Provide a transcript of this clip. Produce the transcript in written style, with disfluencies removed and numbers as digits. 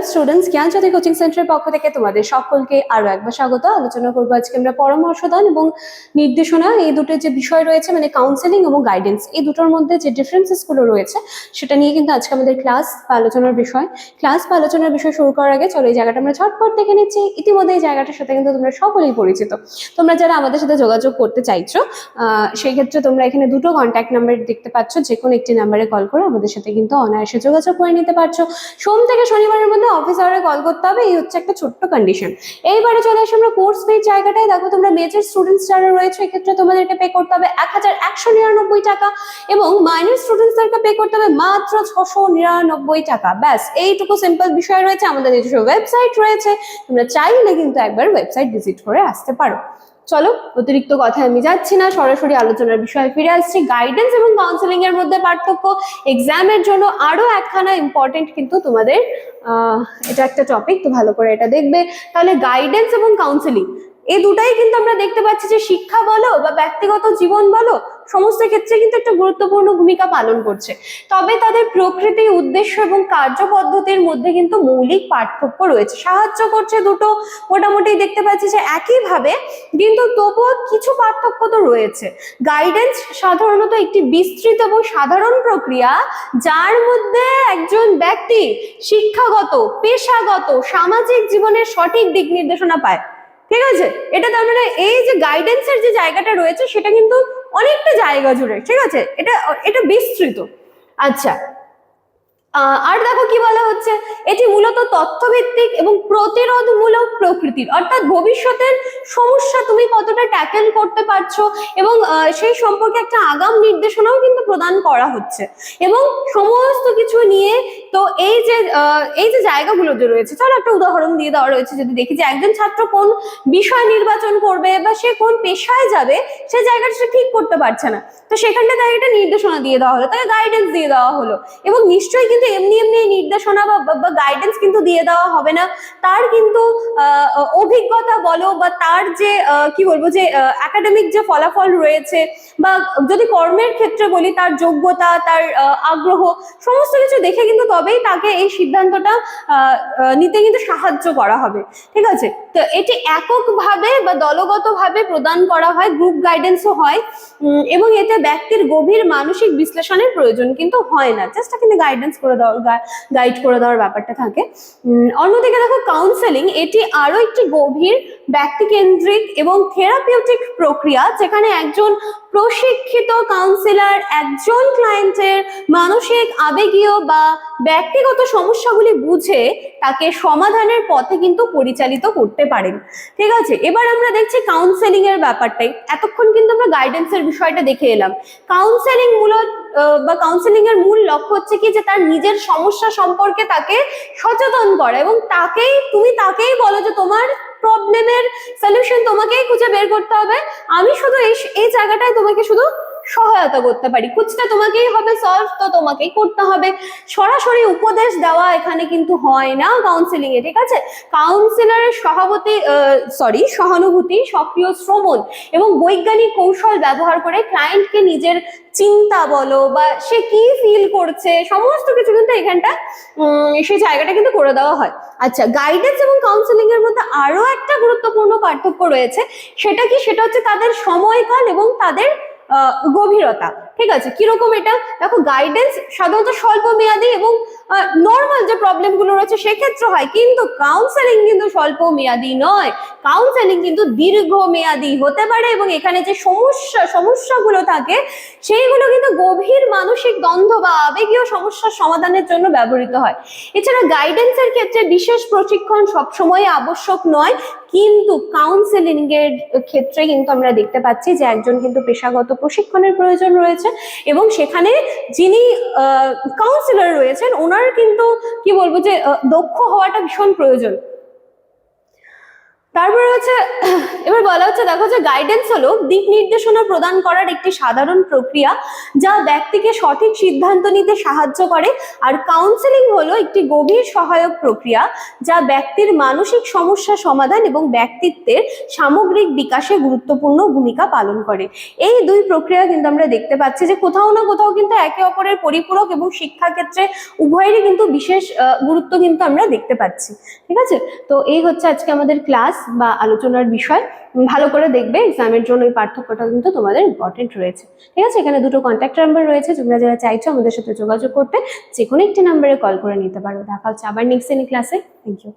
Students, জ্ঞানজ্যোতি coaching সেন্টারের পক্ষ থেকে তোমাদের সকলকে আরো একবার স্বাগত। আলোচনা করবো আজকে আমরা পরামর্শদান এবং নির্দেশনা, এই দুটো যে বিষয় রয়েছে মানে কাউন্সেলিং এবং গাইডেন্স, এই দুটোর মধ্যে যে ডিফারেন্সেস গুলো রয়েছে সেটা নিয়ে কিন্তু আজকে আমাদের ক্লাস বা আলোচনার বিষয় শুরু করার আগে চলো এই জায়গাটা আমরা ঝটপট দেখে নিচ্ছি। ইতিমধ্যে এই জায়গাটার সাথে কিন্তু তোমরা সকলেই পরিচিত। তোমরা যারা আমাদের সাথে যোগাযোগ করতে চাইছো সেই ক্ষেত্রে তোমরা এখানে দুটো কন্ট্যাক্ট নাম্বার দেখতে পাচ্ছ, যে কোনো একটি নাম্বারে কল করে আমাদের সাথে কিন্তু অনায়াসে যোগাযোগ করে নিতে পারছো। সোম থেকে শনিবারের মধ্যে অফিস আওয়ারে কল করতে হবে, এই হচ্ছে একটা ছোট্ট কন্ডিশন। এইবারে চলে আসি আমরা কোর্স ফির জায়গাটায়। দেখো তোমরা মেজর স্টুডেন্টস যারা রয়েছে এক্ষেত্রে তোমাদেরকে পে করতে হবে 1199 টাকা এবং মাইনর স্টুডেন্টসদেরকে পে করতে হবে মাত্র 699 টাকা। ব্যাস এইটুকু সিম্পল বিষয় রয়েছে। আমাদের নিজস্ব ওয়েবসাইট রয়েছে, তোমরা চাইলে কিন্তু একবার ওয়েবসাইট ভিজিট করে আসতে পারো। চলো অতিরিক্ত কথা আমি যাচ্ছি না, সরাসরি আলোচনার বিষয়ে ফিরে আসছি। গাইডেন্স এবং কাউন্সেলিং এর মধ্যে পার্থক্য, এক্সামের জন্য আরো একখানা ইম্পর্টেন্ট কিন্তু তোমাদের এটা একটা টপিক, তো ভালো করে এটা দেখবে। তাহলে গাইডেন্স এবং কাউন্সেলিং এই দুটাই কিন্তু আমরা দেখতে পাচ্ছি যে শিক্ষা বলো বা ব্যক্তিগত জীবন বলো সমস্ত ক্ষেত্রে কিন্তু একটা গুরুত্বপূর্ণ ভূমিকা পালন করছে। তবে তাদের প্রকৃতি, উদ্দেশ্য এবং কার্যপদ্ধতির মধ্যে কিন্তু মৌলিক পার্থক্য রয়েছে। সাহায্য করছে দুটো মোটামুটি দেখতে পাচ্ছি যে একইভাবে, কিন্তু তবুও কিছু পার্থক্য তো রয়েছে। গাইডেন্স সাধারণত একটি বিস্তৃত এবং সাধারণ প্রক্রিয়া যার মধ্যে একজন ব্যক্তি শিক্ষাগত, পেশাগত, সামাজিক জীবনের সঠিক দিক নির্দেশনা পায়। ঠিক আছে, এটা তার মানে এই যে গাইডেন্সের যে জায়গাটা রয়েছে সেটা কিন্তু অনেকটা জায়গা জুড়ে, ঠিক আছে, এটা বিস্তৃত। আচ্ছা, আর দেখো কি বলা হচ্ছে, এটি মূলত তথ্যভিত্তিক এবং প্রতিরোধমূলক প্রকৃতির, অর্থাৎ ভবিষ্যতের সমস্যা তুমি কতটা ট্যাকেল করতে পারছো এবং সেই সম্পর্কে একটা আগাম নির্দেশনাও কিন্তু প্রদান করা হচ্ছে এবং সমস্ত কিছু নিয়ে। তো এই যে জায়গাগুলো যে রয়েছে, চলো একটা উদাহরণ দিয়ে দেওয়া রয়েছে। যদি দেখি যে একজন ছাত্র কোন বিষয় নির্বাচন করবে বা সে কোন পেশায় যাবে, সে জায়গাটা সে ঠিক করতে পারছে না, তো সেখানটা তাকে একটা নির্দেশনা দিয়ে দেওয়া হলো, তাকে গাইডেন্স দিয়ে দেওয়া হলো। এবং নিশ্চয়ই কিন্তু এমনি নির্দেশনা বা গাইডেন্স কিন্তু দিয়ে দেওয়া হবে না, তার কিন্তু অভিজ্ঞতা বলো বা তার যে কি বলবো যে একাডেমিক যে ফলাফল রয়েছে বা যদি কর্মের ক্ষেত্রে বলি তার যোগ্যতা, তার আগ্রহ, সমস্ত কিছু দেখে কিন্তু তবেই তাকে এই সিদ্ধান্তটা নিতে কিন্তু সাহায্য করা হবে। ঠিক আছে, তো এটি এককভাবে বা দলগতভাবে প্রদান করা হয়, গ্রুপ গাইডেন্সও হয় এবং এতে ব্যক্তির গভীর মানসিক বিশ্লেষণের প্রয়োজন কিন্তু হয় না, জাস্ট কিন্তু গাইডেন্স করে দেওয়ার, গাইড করে দেওয়ার ব্যাপারটা থাকে। অন্যদিকে দেখো কাউন্সেলিং, এটি আরো একটি গভীর ব্যক্তিকেন্দ্রিক এবং থেরাপিউটিক প্রক্রিয়া, যেখানে একজন প্রশিক্ষিত কাউন্সিলর একজন ক্লায়েন্টের মানসিক, আবেগীয় বা ব্যক্তিগত সমস্যাগুলি বুঝে তাকে সমাধানের পথে কিন্তু পরিচালিত করতে পারেন। ঠিক আছে, এবার আমরা দেখছি কাউন্সেলিং এর ব্যাপারটাই। এতক্ষণ কিন্তু আমরা গাইডেন্সের বিষয়টা দেখে এলাম। কাউন্সেলিং মূলত বা কাউন্সেলিং এর মূল লক্ষ্য হচ্ছে কি, যে তার নিজের সমস্যা সম্পর্কে তাকে সচেতন করা এবং তাকেই বলো যে তোমার প্রবলেমের সলিউশন তোমাকেই খুঁজে বের করতে হবে, আমি শুধু এই জায়গাটায় তোমাকে শুধু সহায়তা করতে পারি, খুঁজতে তোমাকেই হবে, সলভ তো তোমাকেই করতে হবে। সরাসরি উপদেশ দেওয়া এখানে কিন্তু হয় না কাউন্সেলিং এ। ঠিক আছে, কাউন্সিলরের সহানুভূতি, সক্রিয় শ্রবণ এবং বৈজ্ঞানিক কৌশল ব্যবহার করে ক্লায়েন্টকে নিজের চিন্তা বলো বা সে কি ফিল করছে সমস্ত কিছু কিন্তু এখানটা সেই জায়গাটা কিন্তু করে দেওয়া হয়। আচ্ছা, গাইডেন্স এবং কাউন্সেলিং এর মধ্যে আরো একটা গুরুত্বপূর্ণ পার্থক্য রয়েছে। সেটা কি? সেটা হচ্ছে তাদের সময়কাল এবং তাদের গভীরতা। ঠিক আছে, কিরকম এটা দেখো, গাইডেন্স সাধারণত স্বল্প মেয়াদী এবং নর্মাল যে প্রবলেম গুলো রয়েছে সেক্ষেত্রে হয়, কিন্তু কাউন্সেলিং কিন্তু স্বল্প মেয়াদী নয়, কাউন্সেলিং কিন্তু দীর্ঘ মেয়াদী হতে পারে এবং এখানে যে সমস্যাগুলো থাকে সেইগুলো কিন্তু গভীর মানসিক দ্বন্দ্ব বা আবেগীয় সমস্যার সমাধানের জন্য ব্যবহৃত হয়। এছাড়া গাইডেন্সের ক্ষেত্রে বিশেষ প্রশিক্ষণ সবসময় আবশ্যক নয়, কিন্তু কাউন্সেলিং এর ক্ষেত্রে কিন্তু আমরা দেখতে পাচ্ছি যে একজন কিন্তু পেশাগত প্রশিক্ষণের প্রয়োজন রয়েছে এবং সেখানে যিনি কাউন্সিলর রয়েছেন ওনার কিন্তু কি বলবো যে দক্ষ হওয়াটা ভীষণ প্রয়োজন। তারপরে হচ্ছে এবার বলা হচ্ছে, দেখো যে গাইডেন্স হলো দিক নির্দেশনা প্রদান করার একটি সাধারণ প্রক্রিয়া যা ব্যক্তিকে সঠিক সিদ্ধান্ত নিতে সাহায্য করে। আর কাউন্সেলিং হলো একটি গভীর সহায়ক প্রক্রিয়া যা ব্যক্তির মানসিক সমস্যা সমাধান এবং ব্যক্তিত্বের সামগ্রিক বিকাশে গুরুত্বপূর্ণ ভূমিকা পালন করে। এই দুই প্রক্রিয়া কিন্তু আমরা দেখতে পাচ্ছি যে কোথাও না কোথাও কিন্তু একে অপরের পরিপূরক এবং শিক্ষাক্ষেত্রে উভয়েরই কিন্তু বিশেষ গুরুত্ব কিন্তু আমরা দেখতে পাচ্ছি। ঠিক আছে, তো এই হচ্ছে আজকে আমাদের ক্লাস বা আলোচনার বিষয়। ভালো করে দেখবে, এক্সামের জন্য এই পার্থক্যটা কিন্তু তোমাদের ইম্পর্টেন্ট রয়েছে। ঠিক আছে, এখানে দুটো কন্ট্যাক্ট নাম্বার রয়েছে, তোমরা যারা চাইছো আমাদের সাথে যোগাযোগ করতে যে কোনো একটি নাম্বারে কল করে নিতে পারো। দেখা হচ্ছে আবার নেক্সট ক্লাসে। Thank you.